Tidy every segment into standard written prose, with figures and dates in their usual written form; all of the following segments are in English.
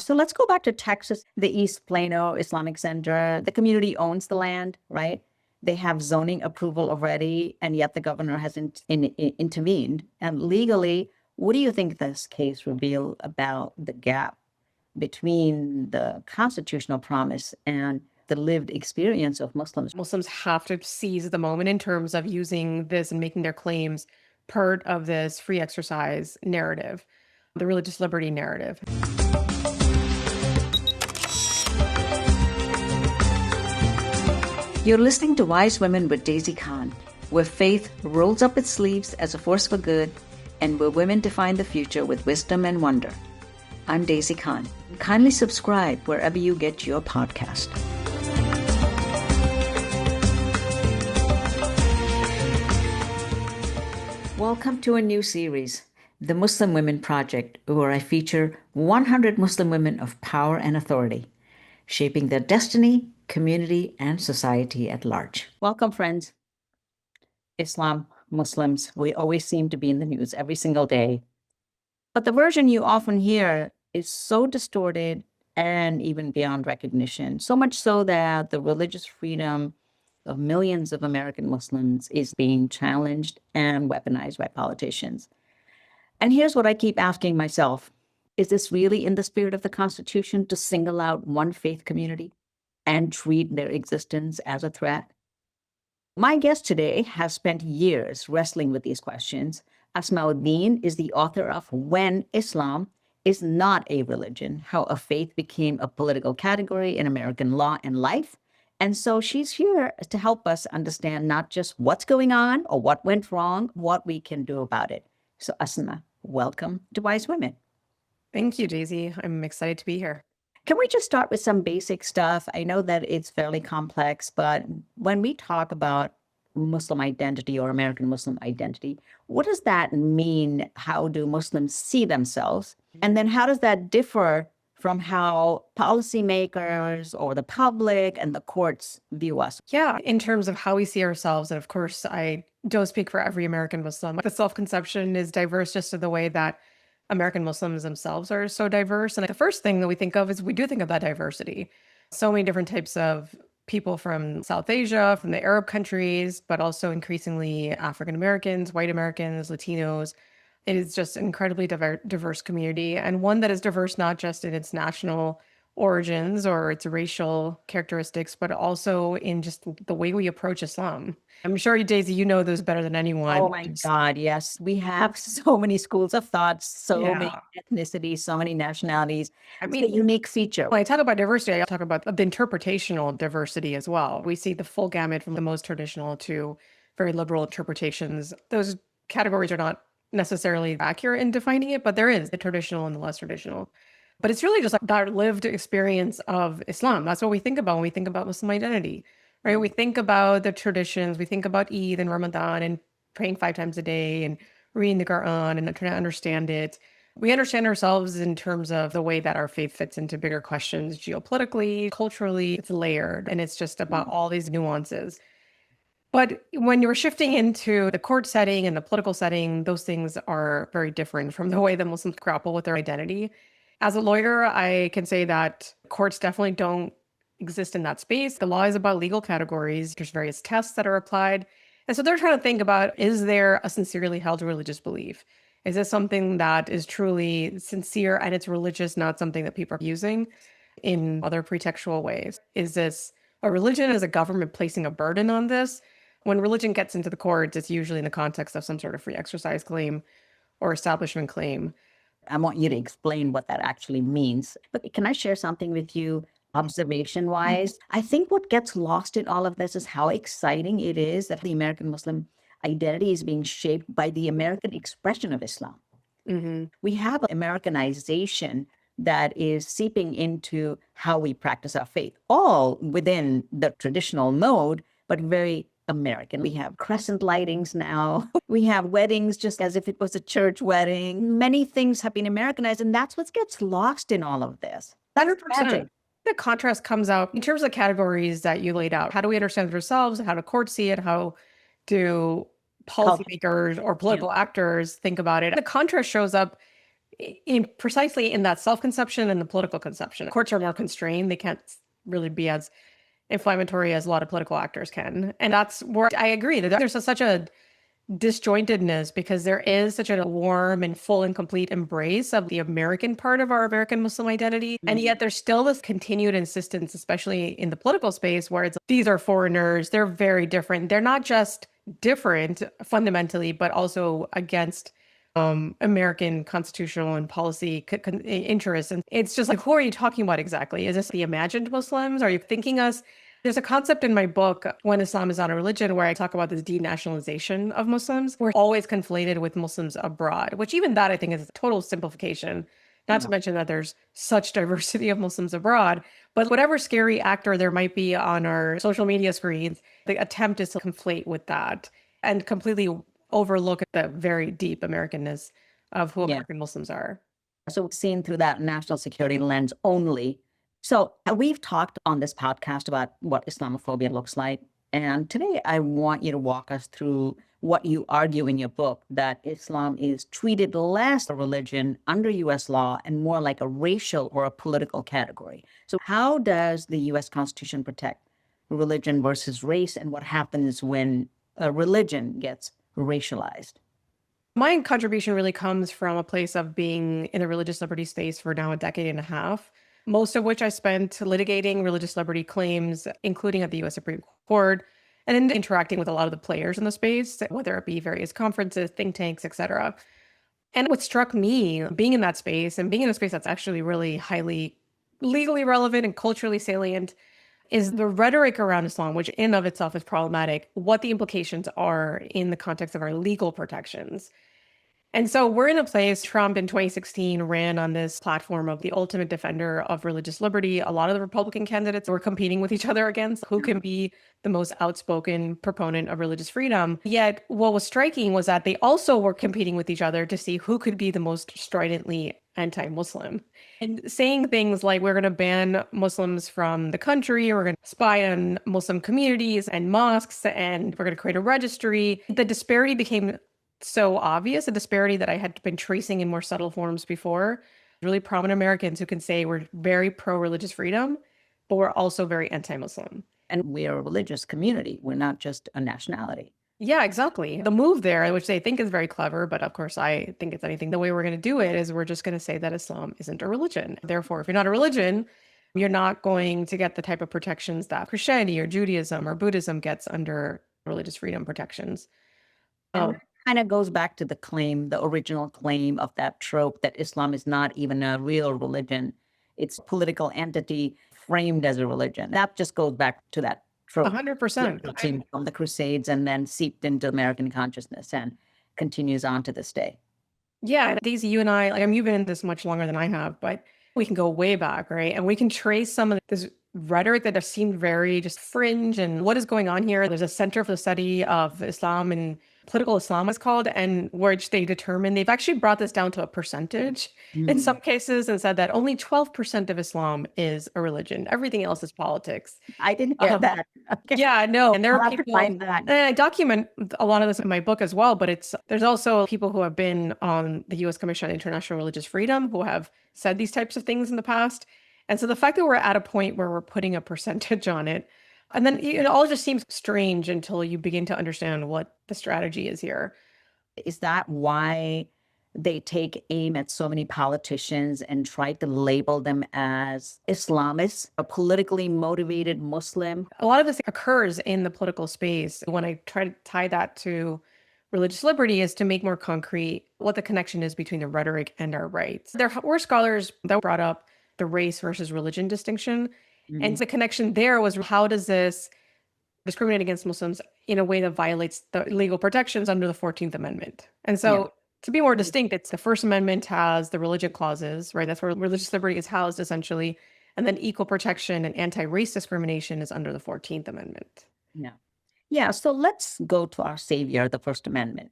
So let's go back to Texas, the East Plano Islamic Center. The community owns the land, right? They have zoning approval already, and yet the governor hasn't intervened. And legally, what do you think this case revealed about the gap between the constitutional promise and the lived experience of Muslims? Muslims have to seize the moment in terms of using this and making their claims part of this free exercise narrative, the religious liberty narrative. You're listening to Wise Women with Daisy Khan, where faith rolls up its sleeves as a force for good and where women define the future with wisdom and wonder. I'm Daisy Khan. Kindly subscribe wherever you get your podcast. Welcome to a new series, The Muslim Women Project, where I feature 100 Muslim women of power and authority, shaping their destiny, community, and society at large. Welcome, friends. Islam, Muslims, we always seem to be in the news every single day. But the version you often hear is so distorted and even beyond recognition, so much so that the religious freedom of millions of American Muslims is being challenged and weaponized by politicians. And here's what I keep asking myself. Is this really in the spirit of the Constitution to single out one faith community and treat their existence as a threat? My guest today has spent years wrestling with these questions. Asma Uddin is the author of When Islam is Not a Religion, How a Faith Became a Political Category in American Law and Life. And so she's here to help us understand not just what's going on or what went wrong, what we can do about it. So Asma, welcome to Wise Women. Thank you, Daisy. I'm excited to be here. Can we just start with some basic stuff? I know that it's fairly complex, but when we talk about Muslim identity or American Muslim identity, what does that mean? How do Muslims see themselves? And then how does that differ from how policymakers or the public and the courts view us? Yeah, in terms of how we see ourselves, and of course, I don't speak for every American Muslim. The self-conception is diverse just in the way that American Muslims themselves are so diverse. And the first thing that we think of is we do think of that diversity. So many different types of people from South Asia, from the Arab countries, but also increasingly African Americans, white Americans, Latinos. It is just an incredibly diverse community, and one that is diverse not just in its national origins or its racial characteristics, but also in just the way we approach Islam. I'm sure, Daisy, you know those better than anyone. Oh my God, yes. We have so many schools of thought, so many Yeah. ethnicities, so many nationalities. I It's mean, a unique feature. when I talk about diversity, I talk about the interpretational diversity as well. We see the full gamut from the most traditional to very liberal interpretations. Those categories are not necessarily accurate in defining it, but there is the traditional and the less traditional. But it's really just like that lived experience of Islam. That's what we think about when we think about Muslim identity, right? We think about the traditions, we think about Eid and Ramadan and praying 5 times a day and reading the Quran and trying to understand it. We understand ourselves in terms of the way that our faith fits into bigger questions geopolitically, culturally. It's layered, and it's just about all these nuances. But when you're shifting into the court setting and the political setting, those things are very different from the way that Muslims grapple with their identity. As a lawyer, I can say that courts definitely don't exist in that space. The law is about legal categories. There's various tests that are applied. And so they're trying to think about, is there a sincerely held religious belief? Is this something that is truly sincere and it's religious, not something that people are using in other pretextual ways? Is this a religion? Is a government placing a burden on this? When religion gets into the courts, it's usually in the context of some sort of free exercise claim or establishment claim. I want you to explain what that actually means. But can I share something with you observation-wise? I think what gets lost in all of this is how exciting it is that the American Muslim identity is being shaped by the American expression of Islam. We have an Americanization that is seeping into how we practice our faith, all within the traditional mode, but very American. We have crescent lightings now. We have weddings just as if it was a church wedding. Many things have been Americanized, and that's what gets lost in all of this. That's 100%. tragic. The contrast comes out in terms of the categories that you laid out. How do we understand it ourselves? How do courts see it? How do policymakers or political actors think about it? The contrast shows up in precisely in that self-conception and the political conception. Courts are more constrained. They can't really be as inflammatory as a lot of political actors can. And that's where I agree that there's such a disjointedness because there is such a warm and full and complete embrace of the American part of our American Muslim identity. And yet there's still this continued insistence, especially in the political space, where it's these are foreigners, they're very different. They're not just different fundamentally, but also against American constitutional and policy interests. And it's just like, who are you talking about exactly? Is this the imagined Muslims? Are you thinking us? There's a concept in my book, When Islam is Not a Religion, where I talk about this denationalization of Muslims. We're always conflated with Muslims abroad, which even that I think is a total simplification. Not to mention that there's such diversity of Muslims abroad, but whatever scary actor there might be on our social media screens, the attempt is to conflate with that and completely overlook the very deep Americanness of who American Muslims are. So seen through that national security lens only. So we've talked on this podcast about what Islamophobia looks like. And today I want you to walk us through what you argue in your book, that Islam is treated less a religion under U.S. law and more like a racial or a political category. So how does the U.S. Constitution protect religion versus race, and what happens when a religion gets racialized? My contribution really comes from a place of being in the religious liberty space for now a decade and a half, most of which I spent litigating religious liberty claims, including at the U.S. Supreme Court, and in interacting with a lot of the players in the space, whether it be various conferences, think tanks, etc. And what struck me being in that space and being in a space that's actually really highly legally relevant and culturally salient is the rhetoric around Islam, which in of itself is problematic, what the implications are in the context of our legal protections. And so we're in a place, Trump in 2016 ran on this platform of the ultimate defender of religious liberty. A lot of the Republican candidates were competing with each other against who can be the most outspoken proponent of religious freedom. Yet what was striking was that they also were competing with each other to see who could be the most stridently anti-Muslim. And saying things like, we're going to ban Muslims from the country, we're going to spy on Muslim communities and mosques, and we're going to create a registry. The disparity became so obvious, a disparity that I had been tracing in more subtle forms before. Really prominent Americans who can say we're very pro-religious freedom, but we're also very anti-Muslim. And we are a religious community. We're not just a nationality. Yeah, exactly. The move there, which they think is very clever, but of course I think it's anything. The way we're going to do it is we're just going to say that Islam isn't a religion. Therefore, if you're not a religion, you're not going to get the type of protections that Christianity or Judaism or Buddhism gets under religious freedom protections. Kind of goes back to the claim, the original claim of that trope that Islam is not even a real religion. It's a political entity framed as a religion. That just goes back to that trope. 100%. Came from the Crusades and then seeped into American consciousness and continues on to this day. Yeah, Daisy, you and I, you've been in this much longer than I have, but we can go way back, right? And we can trace some of this rhetoric that has seemed very just fringe and what is going on here. There's a Center for the Study of Islam and Political Islam is called, and which they determine, they've actually brought this down to a percentage in some cases and said that only 12% of Islam is a religion. Everything else is politics. I didn't get that. Okay. Yeah, no. And there I'll are have to people, find that. and I document a lot of this in my book as well, but there's also people who have been on the U.S. Commission on International Religious Freedom who have said these types of things in the past. And so the fact that we're at a point where we're putting a percentage on it, and then it all just seems strange until you begin to understand what the strategy is here. Is that why they take aim at so many politicians and try to label them as Islamists, a politically motivated Muslim? A lot of this occurs in the political space. When I try to tie that to religious liberty is to make more concrete what the connection is between the rhetoric and our rights. There were scholars that brought up the race versus religion distinction. And the connection there was, how does this discriminate against Muslims in a way that violates the legal protections under the 14th Amendment? And so to be more distinct, it's the First Amendment has the religion clauses, right? That's where religious liberty is housed essentially. And then equal protection and anti-race discrimination is under the 14th Amendment. Yeah, so let's go to our savior, the First Amendment,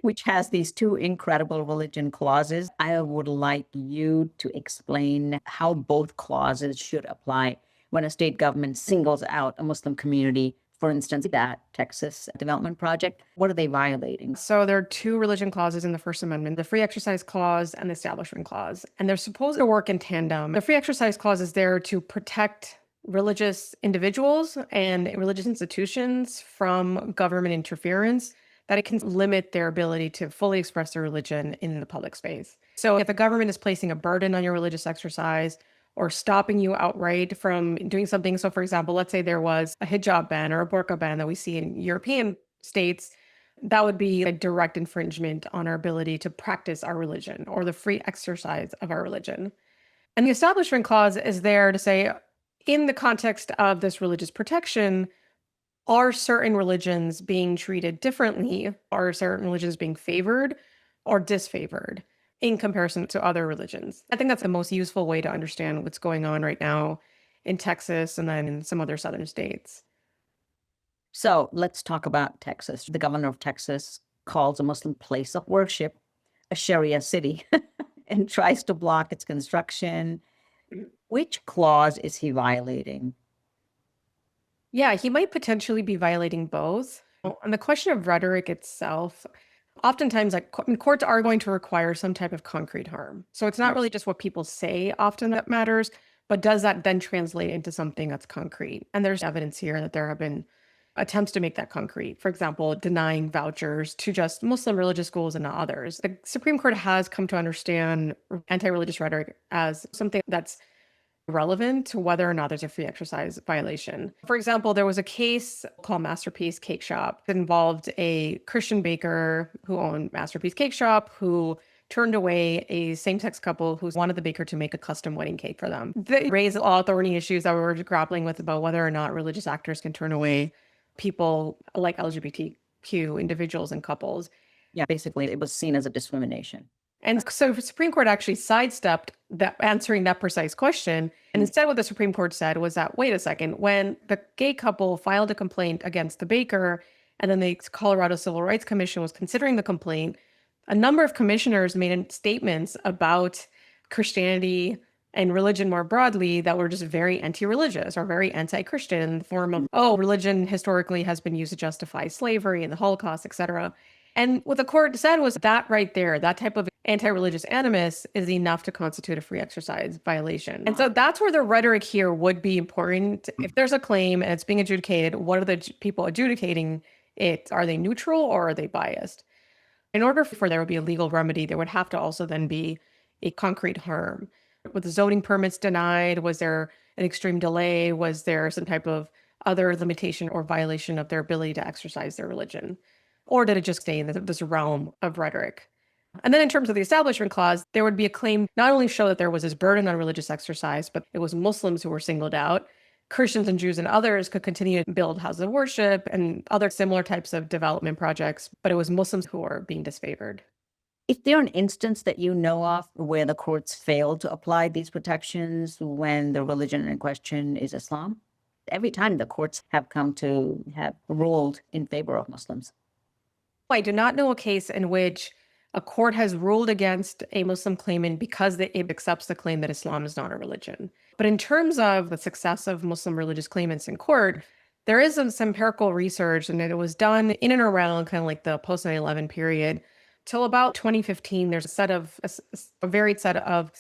which has these two incredible religion clauses. I would like you to explain how both clauses should apply when a state government singles out a Muslim community For instance, that Texas development project, what are they violating? So there are two religion clauses in the First Amendment, the Free Exercise Clause and the Establishment Clause, and they're supposed to work in tandem. The Free Exercise Clause is there to protect religious individuals and religious institutions from government interference, that it can limit their ability to fully express their religion in the public space. So if the government is placing a burden on your religious exercise or stopping you outright from doing something, so for example, let's say there was a hijab ban or a burqa ban that we see in European states, that would be a direct infringement on our ability to practice our religion or the free exercise of our religion. And the Establishment Clause is there to say, in the context of this religious protection, are certain religions being treated differently? Are certain religions being favored or disfavored in comparison to other religions? I think that's the most useful way to understand what's going on right now in Texas and then in some other southern states. So let's talk about Texas. The governor of Texas calls a Muslim place of worship a Sharia city and tries to block its construction. Which clause is he violating? Yeah, he might potentially be violating both. On the question of rhetoric itself, oftentimes, courts are going to require some type of concrete harm. So it's not really just what people say often that matters, but does that then translate into something that's concrete? And there's evidence here that there have been attempts to make that concrete. For example, denying vouchers to just Muslim religious schools and not others. The Supreme Court has come to understand anti-religious rhetoric as something that's relevant to whether or not there's a free exercise violation. For example, there was a case called Masterpiece Cake Shop that involved a Christian baker who owned Masterpiece Cake Shop who turned away a same-sex couple who wanted the baker to make a custom wedding cake for them. They raised all thorny issues that we were grappling with about whether or not religious actors can turn away people like LGBTQ individuals and couples. Yeah, basically it was seen as a discrimination. And so the Supreme Court actually sidestepped that, answering that precise question. And instead what the Supreme Court said was that, wait a second, when the gay couple filed a complaint against the baker, and then the Colorado Civil Rights Commission was considering the complaint, a number of commissioners made statements about Christianity and religion more broadly that were just very anti-religious or very anti-Christian in the form of, oh, religion historically has been used to justify slavery and the Holocaust, etc. And what the court said was that right there, that type of anti-religious animus is enough to constitute a free exercise violation. And so that's where the rhetoric here would be important. If there's a claim and it's being adjudicated, what are the people adjudicating it? Are they neutral or are they biased? In order for there to be a legal remedy, there would have to also then be a concrete harm. Were the zoning permits denied? Was there an extreme delay? Was there some type of other limitation or violation of their ability to exercise their religion? Or did it just stay in this realm of rhetoric? And then in terms of the Establishment Clause, there would be a claim not only show that there was this burden on religious exercise, but it was Muslims who were singled out. Christians and Jews and others could continue to build houses of worship and other similar types of development projects, but it was Muslims who were being disfavored. Is there an instance that you know of where the courts failed to apply these protections when the religion in question is Islam? Every time the courts have come to have ruled in favor of Muslims. I do not know a case in which a court has ruled against a Muslim claimant because it accepts the claim that Islam is not a religion. But in terms of the success of Muslim religious claimants in court, there is some empirical research, and it was done in and around kind of like the post 9/11 period. Till about 2015, there's a varied set of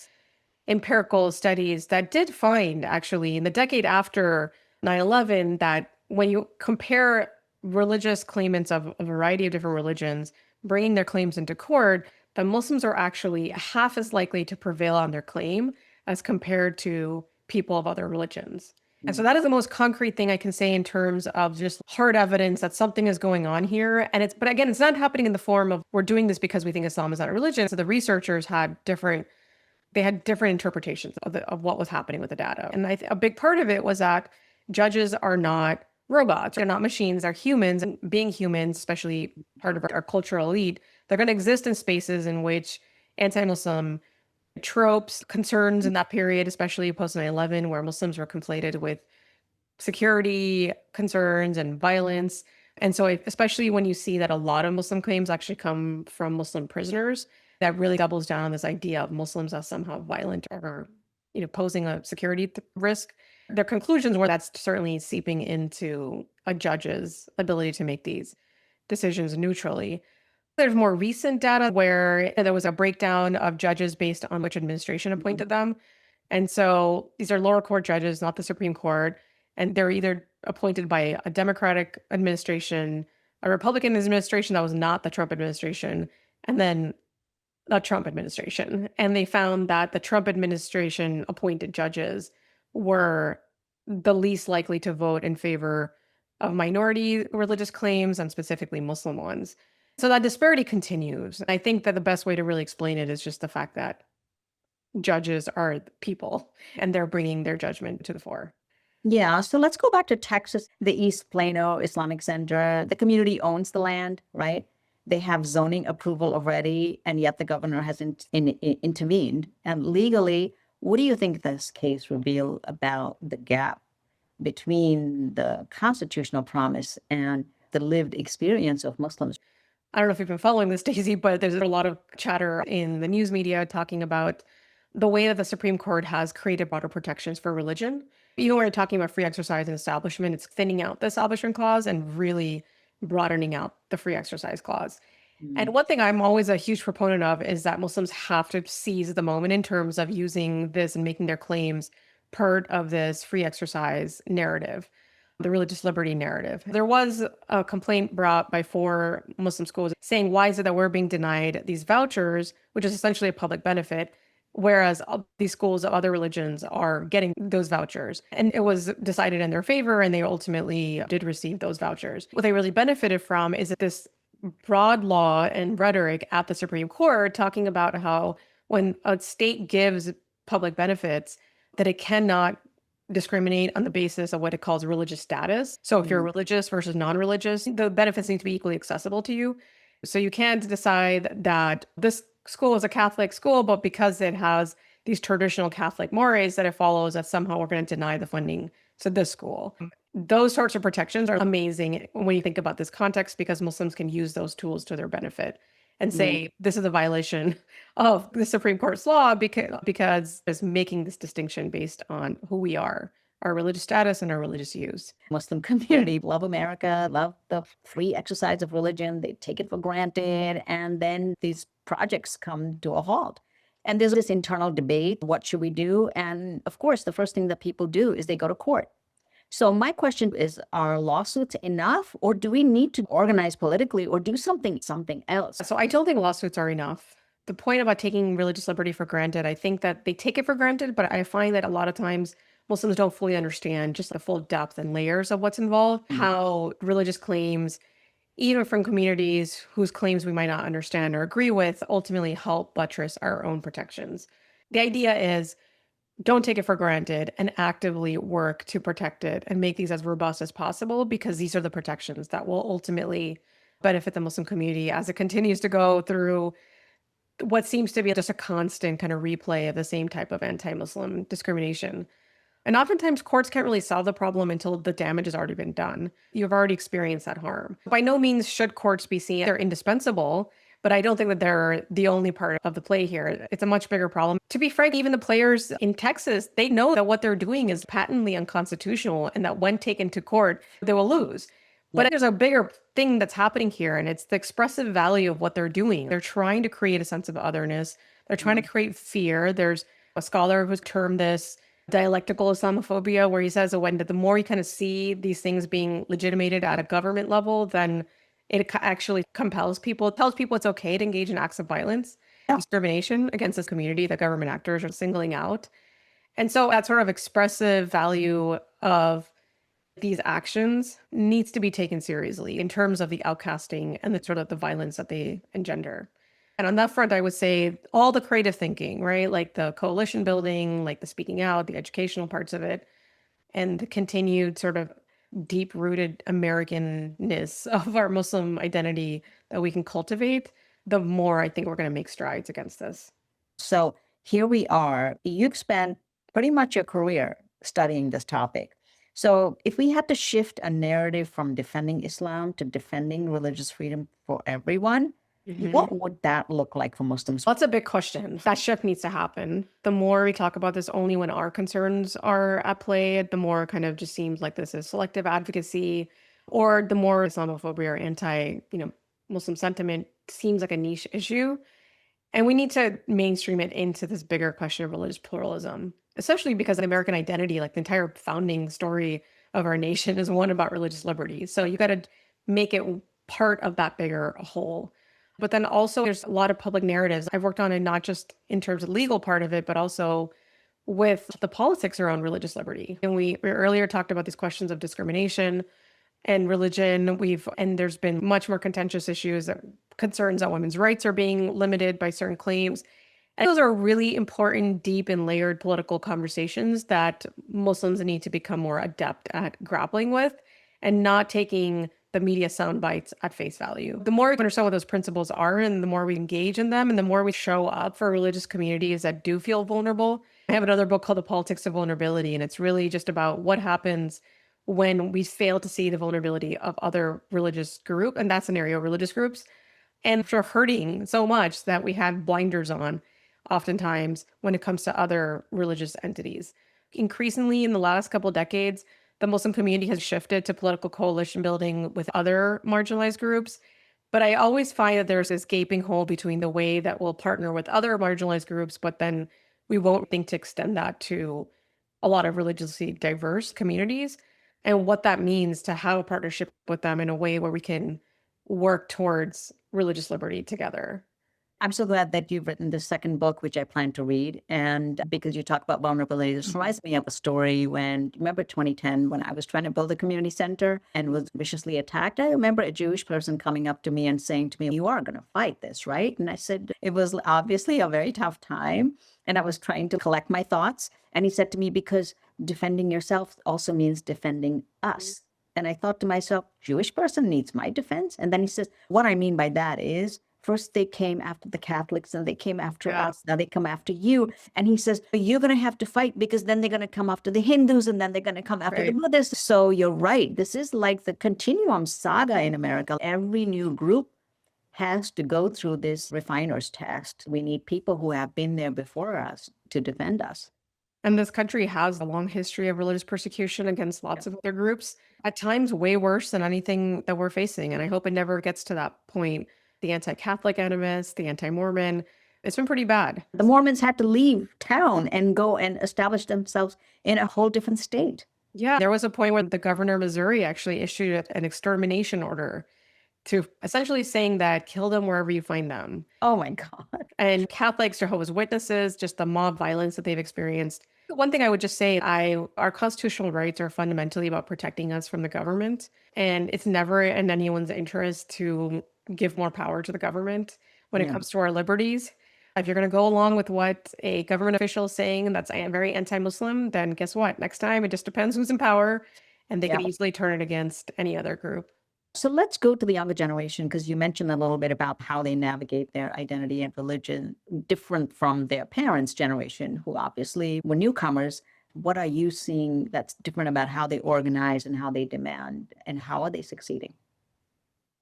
empirical studies that did find, actually, in the decade after 9/11, that when you compare religious claimants of a variety of different religions bringing their claims into court, that Muslims are actually half as likely to prevail on their claim as compared to people of other religions. And so that is the most concrete thing I can say in terms of just hard evidence that something is going on here. But again, it's not happening in the form of we're doing this because we think Islam is not a religion. So the researchers had different interpretations of what was happening with the data. And a big part of it was that judges are not robots. They're not machines. They're humans. And being humans, especially part of our cultural elite, they're going to exist in spaces in which anti-Muslim tropes, concerns in that period, especially post 9/11, where Muslims were conflated with security concerns and violence. And so especially when you see that a lot of Muslim claims actually come from Muslim prisoners, that really doubles down on this idea of Muslims as somehow violent or posing a security risk. Their conclusions were that's certainly seeping into a judge's ability to make these decisions neutrally. There's more recent data where there was a breakdown of judges based on which administration appointed them. And so these are lower court judges, not the Supreme Court. And they're either appointed by a Democratic administration, a Republican administration that was not the Trump administration, and then a Trump administration. And they found that the Trump administration appointed judges were the least likely to vote in favor of minority religious claims and specifically Muslim ones. So that disparity continues. I think that the best way to really explain it is just the fact that judges are people and they're bringing their judgment to the fore. Yeah, so let's go back to Texas, the East Plano Islamic Center. The community owns the land, right? They have zoning approval already, and yet the governor hasn't intervened. And legally, what do you think this case reveals about the gap between the constitutional promise and the lived experience of Muslims? I don't know if you've been following this, Daisy, but there's a lot of chatter in the news media talking about the way that the Supreme Court has created broader protections for religion. Even when you're talking about free exercise and establishment, it's thinning out the establishment clause and really broadening out the free exercise clause. And one thing I'm always a huge proponent of is that Muslims have to seize the moment in terms of using this and making their claims part of this free exercise narrative, the religious liberty narrative. There was a complaint brought by 4 Muslim schools saying, why is it that we're being denied these vouchers, which is essentially a public benefit, whereas these schools of other religions are getting those vouchers? And it was decided in their favor, and they ultimately did receive those vouchers. What they really benefited from is that this broad law and rhetoric at the Supreme Court talking about how when a state gives public benefits, that it cannot discriminate on the basis of what it calls religious status. So if you're religious versus non-religious, the benefits need to be equally accessible to you. So you can't decide that this school is a Catholic school, but because it has these traditional Catholic mores, that it follows that somehow we're going to deny the funding to this school. Those sorts of protections are amazing when you think about this context, because Muslims can use those tools to their benefit and say, this is a violation of the Supreme Court's law because it's making this distinction based on who we are, our religious status and our religious views. Muslim community love America, love the free exercise of religion. They take it for granted. And then these projects come to a halt. And there's this internal debate. What should we do? And of course, the first thing that people do is they go to court. So my question is, are lawsuits enough, or do we need to organize politically or do something else? So I don't think lawsuits are enough. The point about taking religious liberty for granted, I think that they take it for granted, but I find that a lot of times Muslims don't fully understand just the full depth and layers of what's involved, how religious claims, even from communities whose claims we might not understand or agree with, ultimately help buttress our own protections. The idea is, don't take it for granted and actively work to protect it and make these as robust as possible, because these are the protections that will ultimately benefit the Muslim community as it continues to go through what seems to be just a constant kind of replay of the same type of anti-Muslim discrimination. And oftentimes courts can't really solve the problem until the damage has already been done. You've already experienced that harm. By no means should courts be seen, they're indispensable, but I don't think that they're the only part of the play here. It's a much bigger problem. To be frank, even the players in Texas, they know that what they're doing is patently unconstitutional and that when taken to court, they will lose. But there's a bigger thing that's happening here, and it's the expressive value of what they're doing. They're trying to create a sense of otherness. They're trying to create fear. There's a scholar who's termed this dialectical Islamophobia, where he says that when the more you kind of see these things being legitimated at a government level, then it actually compels people, it tells people it's okay to engage in acts of violence, discrimination against this community that government actors are singling out. And so that sort of expressive value of these actions needs to be taken seriously in terms of the outcasting and the sort of the violence that they engender. And on that front, I would say all the creative thinking, right? Like the coalition building, like the speaking out, the educational parts of it, and the continued sort of deep-rooted Americanness of our Muslim identity that we can cultivate, the more I think we're going to make strides against this. So here we are. You've spent pretty much your career studying this topic. So if we had to shift a narrative from defending Islam to defending religious freedom for everyone, What would that look like for Muslims? Well, that's a big question. That shift needs to happen. The more we talk about this only when our concerns are at play, the more it kind of just seems like this is selective advocacy, or the more Islamophobia or Muslim sentiment seems like a niche issue. And we need to mainstream it into this bigger question of religious pluralism, especially because American identity, like the entire founding story of our nation, is one about religious liberty. So you got to make it part of that bigger whole. But then also, there's a lot of public narratives I've worked on, and not just in terms of the legal part of it, but also with the politics around religious liberty. And we earlier talked about these questions of discrimination and religion. And there's been much more contentious issues, concerns that women's rights are being limited by certain claims. And those are really important, deep, and layered political conversations that Muslims need to become more adept at grappling with, and not taking the media sound bites at face value. The more we understand what those principles are, and the more we engage in them, and the more we show up for religious communities that do feel vulnerable. I have another book called The Politics of Vulnerability, and it's really just about what happens when we fail to see the vulnerability of other religious group, and that scenario, religious groups, and are hurting so much that we have blinders on oftentimes when it comes to other religious entities. Increasingly in the last couple of decades, the Muslim community has shifted to political coalition building with other marginalized groups. But I always find that there's this gaping hole between the way that we'll partner with other marginalized groups, but then we won't think to extend that to a lot of religiously diverse communities, and what that means to have a partnership with them in a way where we can work towards religious liberty together. I'm so glad that you've written the second book, which I plan to read. And because you talk about vulnerability, this reminds me of a story when, remember 2010, when I was trying to build a community center and was viciously attacked? I remember a Jewish person coming up to me and saying to me, "You are going to fight this, right?" And I said, it was obviously a very tough time. And I was trying to collect my thoughts. And he said to me, because defending yourself also means defending us. And I thought to myself, Jewish person needs my defense? And then he says, what I mean by that is, first they came after the Catholics, and they came after us. Now they come after you. And he says, you're going to have to fight, because then they're going to come after the Hindus, and then they're going to come after the Buddhists. So you're right. This is like the continuum saga in America. Every new group has to go through this refiner's test. We need people who have been there before us to defend us. And this country has a long history of religious persecution against lots of other groups, at times way worse than anything that we're facing. And I hope it never gets to that point. The anti-Catholic animus, the anti-Mormon, it's been pretty bad. The Mormons had to leave town and go and establish themselves in a whole different state. Yeah, there was a point where the governor of Missouri actually issued an extermination order to essentially saying that kill them wherever you find them. Oh my God. And Catholics, Jehovah's Witnesses, just the mob violence that they've experienced. One thing I would just say, our constitutional rights are fundamentally about protecting us from the government. And it's never in anyone's interest to give more power to the government when it comes to our liberties. If you're going to go along with what a government official is saying that's very anti-Muslim, then guess what? Next time, it just depends who's in power, and they can easily turn it against any other group. So let's go to the younger generation, because you mentioned a little bit about how they navigate their identity and religion different from their parents' generation, who obviously were newcomers. What are you seeing that's different about how they organize and how they demand, and how are they succeeding?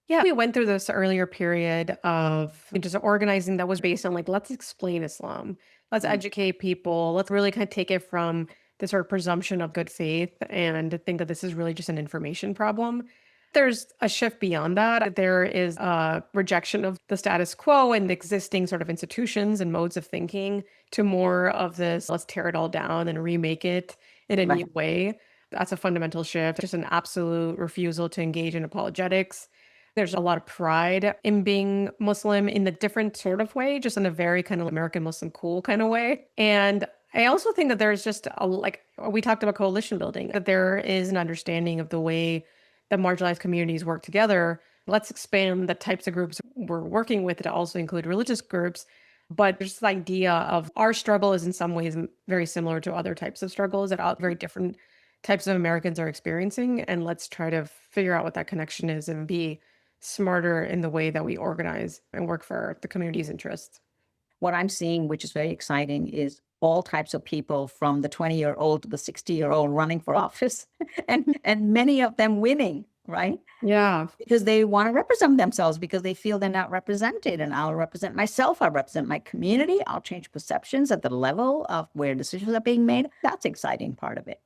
Yeah, we went through this earlier period of just organizing that was based on let's explain Islam. Let's educate people. Let's really kind of take it from this sort of presumption of good faith and think that this is really just an information problem. There's a shift beyond that. There is a rejection of the status quo and existing sort of institutions and modes of thinking to more of this, let's tear it all down and remake it in a new way. That's a fundamental shift. Just an absolute refusal to engage in apologetics. There's a lot of pride in being Muslim in the different sort of way, just in a very kind of American Muslim cool kind of way. And I also think that there's just we talked about coalition building, that there is an understanding of the way that marginalized communities work together. Let's expand the types of groups we're working with to also include religious groups. But there's this idea of our struggle is in some ways very similar to other types of struggles that very different types of Americans are experiencing. And let's try to figure out what that connection is and be smarter in the way that we organize and work for the community's interests. What I'm seeing, which is very exciting, is all types of people from the 20-year-old to the 60-year-old running for office and many of them winning. right? Yeah. Because they want to represent themselves because they feel they're not represented. And I'll represent myself. I'll represent my community. I'll change perceptions at the level of where decisions are being made. That's the exciting part of it.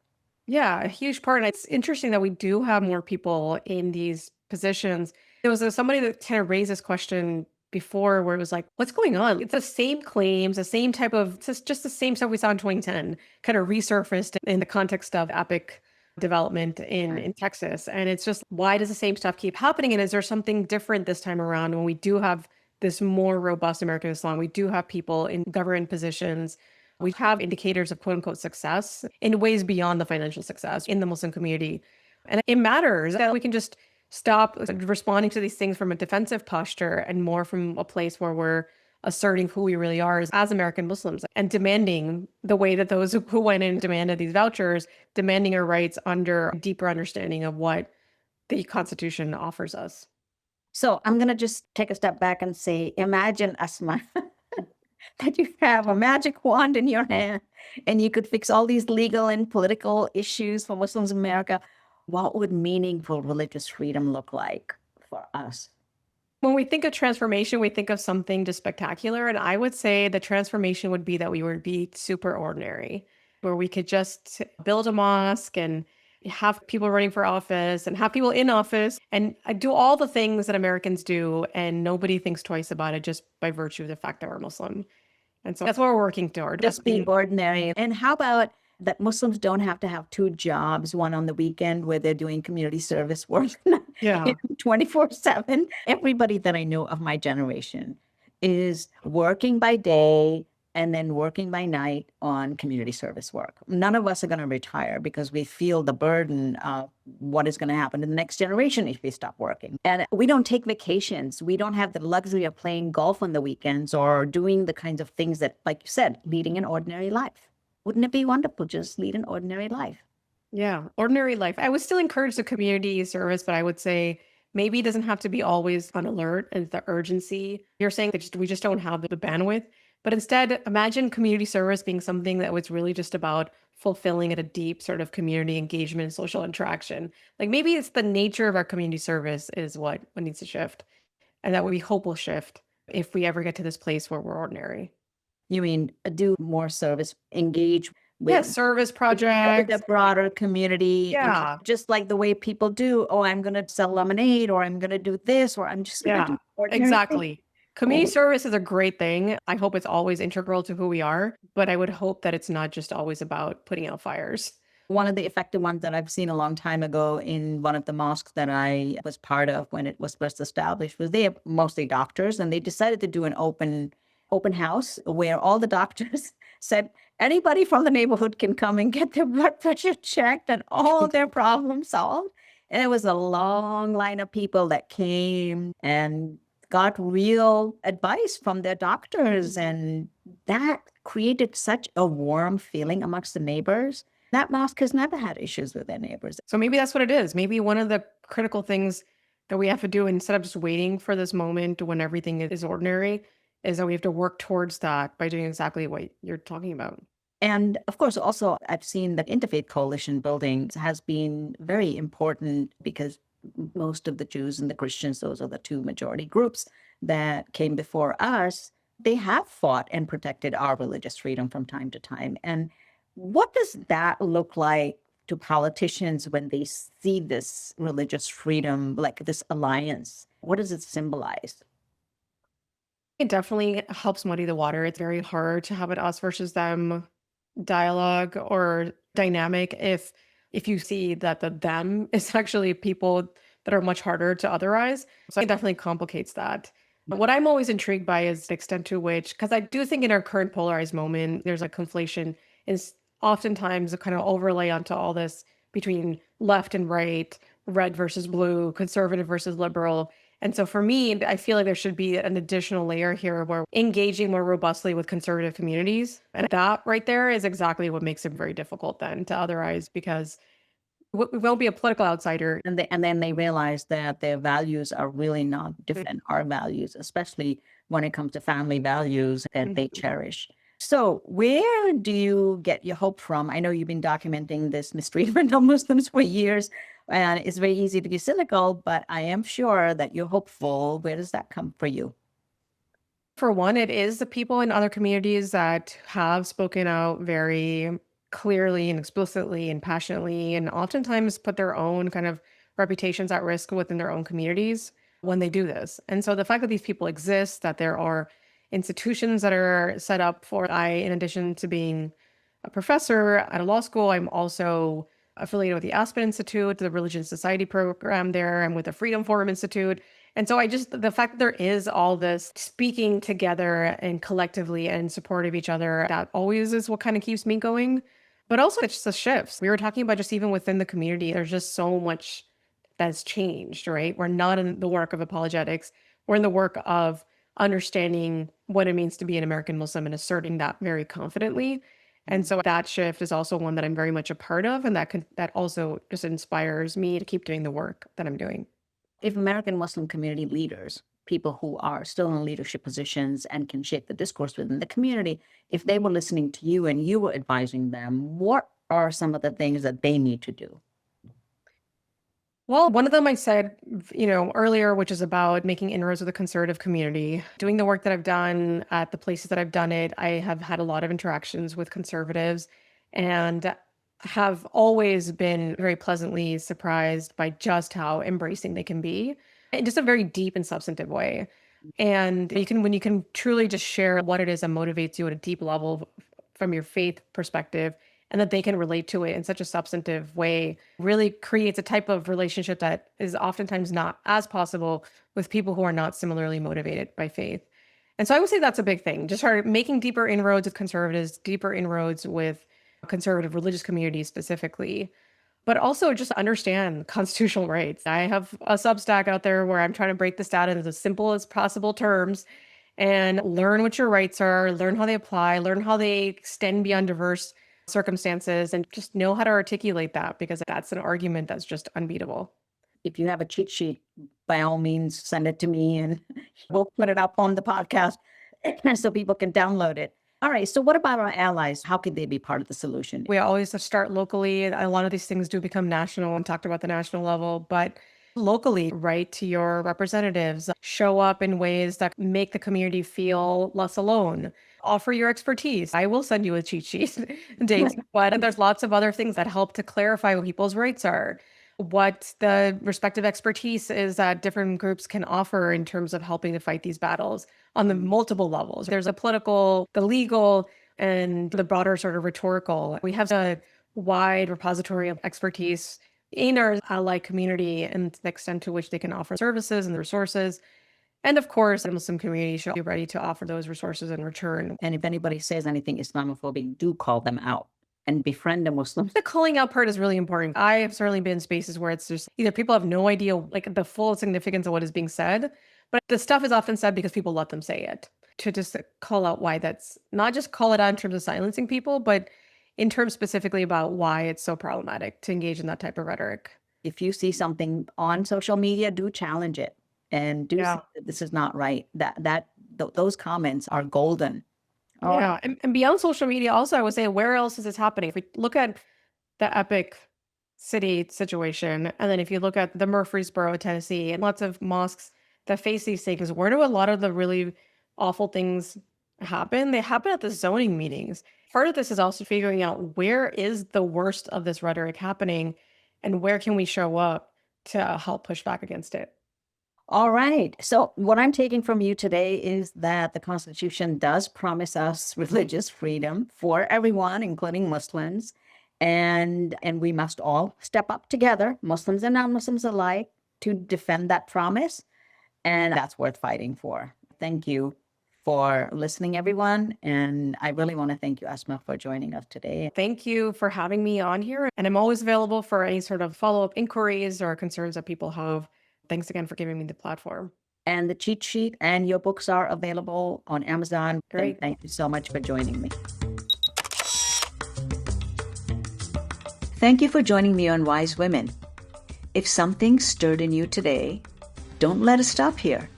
Yeah, a huge part. And it's interesting that we do have more people in these positions. There was somebody that kind of raised this question before where it was like, what's going on? It's the same claims, the same type of, it's just the same stuff we saw in 2010, kind of resurfaced in the context of epic development in Texas. And it's just, why does the same stuff keep happening? And is there something different this time around when we do have this more robust American Islam? We do have people in government positions. We have indicators of quote unquote success in ways beyond the financial success in the Muslim community. And it matters that we can just stop responding to these things from a defensive posture and more from a place where we're asserting who we really are as American Muslims and demanding the way that those who went in and demanded these vouchers, demanding our rights under a deeper understanding of what the Constitution offers us. So I'm going to just take a step back and say, imagine, Asma, that you have a magic wand in your hand and you could fix all these legal and political issues for Muslims in America. What would meaningful religious freedom look like for us? When we think of transformation, we think of something just spectacular. And I would say the transformation would be that we would be super ordinary, where we could just build a mosque and have people running for office and have people in office and do all the things that Americans do. And nobody thinks twice about it just by virtue of the fact that we're Muslim. And so that's what we're working toward. Just being ordinary. And how about that Muslims don't have to have two jobs, one on the weekend where they're doing community service work Yeah. 24/7. Everybody that I know of my generation is working by day and then working by night on community service work. None of us are going to retire because we feel the burden of what is going to happen to the next generation if we stop working. And we don't take vacations. We don't have the luxury of playing golf on the weekends or doing the kinds of things that, like you said, leading an ordinary life. Wouldn't it be wonderful just lead an ordinary life? Yeah, ordinary life. I would still encourage the community service, but I would say maybe it doesn't have to be always on alert and the urgency. You're saying that we just don't have the bandwidth, but instead imagine community service being something that was really just about fulfilling at a deep sort of community engagement and social interaction. Like maybe it's the nature of our community service is what needs to shift. And that we hope will shift if we ever get to this place where we're ordinary. You mean do more service, engage with Yeah, service projects. the broader community. Yeah. Just like the way people do, oh, I'm going to sell lemonade or I'm going to do this or I'm just going to Yeah, do ordinary exactly. things. Community Oh. service is a great thing. I hope it's always integral to who we are, but I would hope that it's not just always about putting out fires. One of the effective ones that I've seen a long time ago in one of the mosques that I was part of when it was first established was they are mostly doctors, and they decided to do an open house where all the doctors said anybody from the neighborhood can come and get their blood pressure checked and all their problems solved. And it was a long line of people that came and got real advice from their doctors. And that created such a warm feeling amongst the neighbors. That mosque has never had issues with their neighbors. So maybe that's what it is. Maybe one of the critical things that we have to do instead of just waiting for this moment when everything is ordinary is that we have to work towards that by doing exactly what you're talking about. And of course, also, I've seen that Interfaith Coalition building has been very important because most of the Jews and the Christians, those are the two majority groups that came before us, they have fought and protected our religious freedom from time to time. And what does that look like to politicians when they see this religious freedom, like this alliance? What does it symbolize? It definitely helps muddy the water. It's very hard to have an us versus them dialogue or dynamic if you see that the them is actually people that are much harder to otherize. So it definitely complicates that. But what I'm always intrigued by is the extent to which, because I do think in our current polarized moment, there's a conflation is oftentimes a kind of overlay onto all this between left and right, red versus blue, conservative versus liberal. And so for me, I feel like there should be an additional layer here where engaging more robustly with conservative communities. And that right there is exactly what makes it very difficult then to otherize because we won't be a political outsider. And then they realize that their values are really not different, our values, especially when it comes to family values that they cherish. So where do you get your hope from? I know you've been documenting this mistreatment of Muslims for years, and it's very easy to be cynical, but I am sure that you're hopeful. Where does that come for you? For one, it is the people in other communities that have spoken out very clearly and explicitly and passionately, and oftentimes put their own kind of reputations at risk within their own communities when they do this. And so the fact that these people exist, that there are institutions that are set up for, in addition to being a professor at a law school, I'm also affiliated with the Aspen Institute, the Religious Society program there. I'm with the Freedom Forum Institute. And so the fact that there is all this speaking together and collectively and support of each other, that always is what kind of keeps me going. But also it's just the shifts. We were talking about just even within the community, there's just so much that's changed, right? We're not in the work of apologetics. We're in the work of understanding what it means to be an American Muslim and asserting that very confidently. And so that shift is also one that I'm very much a part of. And that also just inspires me to keep doing the work that I'm doing. If American Muslim community leaders, people who are still in leadership positions and can shape the discourse within the community, if they were listening to you and you were advising them, what are some of the things that they need to do? Well, one of them I said, earlier, which is about making inroads with the conservative community. Doing the work that I've done at the places that I've done it, I have had a lot of interactions with conservatives and have always been very pleasantly surprised by just how embracing they can be in just a very deep and substantive way. And when you can truly just share what it is that motivates you at a deep level from your faith perspective, and that they can relate to it in such a substantive way, really creates a type of relationship that is oftentimes not as possible with people who are not similarly motivated by faith. And so I would say that's a big thing. Just start making deeper inroads with conservatives, deeper inroads with conservative religious communities specifically, but also just understand constitutional rights. I have a Substack out there where I'm trying to break this down in as simple as possible terms and learn what your rights are, learn how they apply, learn how they extend beyond diverse circumstances, and just know how to articulate that, because that's an argument that's just unbeatable. If you have a cheat sheet, by all means, send it to me and we'll put it up on the podcast so people can download it. All right. So what about our allies? How could they be part of the solution? We always start locally. A lot of these things do become national and talked about the national level, but locally, write to your representatives, show up in ways that make the community feel less alone. Offer your expertise. I will send you a cheat sheet, Dave, but there's lots of other things that help to clarify what people's rights are, what the respective expertise is that different groups can offer in terms of helping to fight these battles on the multiple levels. There's a political, the legal, and the broader sort of rhetorical. We have a wide repository of expertise in our ally community and the extent to which they can offer services and the resources. And of course, the Muslim community should be ready to offer those resources in return. And if anybody says anything Islamophobic, do call them out and befriend the Muslims. The calling out part is really important. I have certainly been in spaces where it's just either people have no idea like the full significance of what is being said, but the stuff is often said because people let them say it. To just call out why that's not just call it out in terms of silencing people, but in terms specifically about why it's so problematic to engage in that type of rhetoric. If you see something on social media, do challenge it and do say that this is not right. Those comments are golden. Yeah. And beyond social media, also, I would say, where else is this happening? If we look at the Epic City situation, and then if you look at the Murfreesboro, Tennessee, and lots of mosques that face these things, where do a lot of the really awful things happen? They happen at the zoning meetings. Part of this is also figuring out where is the worst of this rhetoric happening and where can we show up to help push back against it. All right. So what I'm taking from you today is that the Constitution does promise us religious freedom for everyone, including Muslims. And we must all step up together, Muslims and non-Muslims alike, to defend that promise. And that's worth fighting for. Thank you for listening, everyone. And I really want to thank you, Asma, for joining us today. Thank you for having me on here. And I'm always available for any sort of follow-up inquiries or concerns that people have. Thanks again for giving me the platform. And the cheat sheet and your books are available on Amazon. Great. Thank you so much for joining me. Thank you for joining me on Wise Women. If something stirred in you today, don't let it stop here.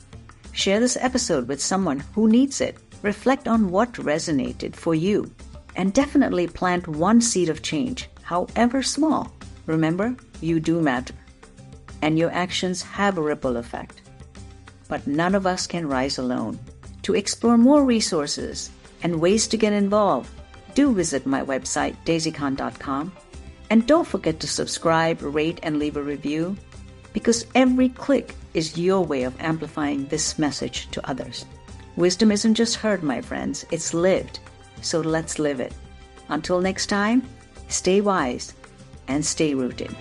Share this episode with someone who needs it. Reflect on what resonated for you and definitely plant one seed of change, however small. Remember, you do matter, and your actions have a ripple effect. But none of us can rise alone. To explore more resources and ways to get involved, do visit my website, daisycon.com. And don't forget to subscribe, rate, and leave a review, because every click is your way of amplifying this message to others. Wisdom isn't just heard, my friends, it's lived. So let's live it. Until next time, stay wise and stay rooted.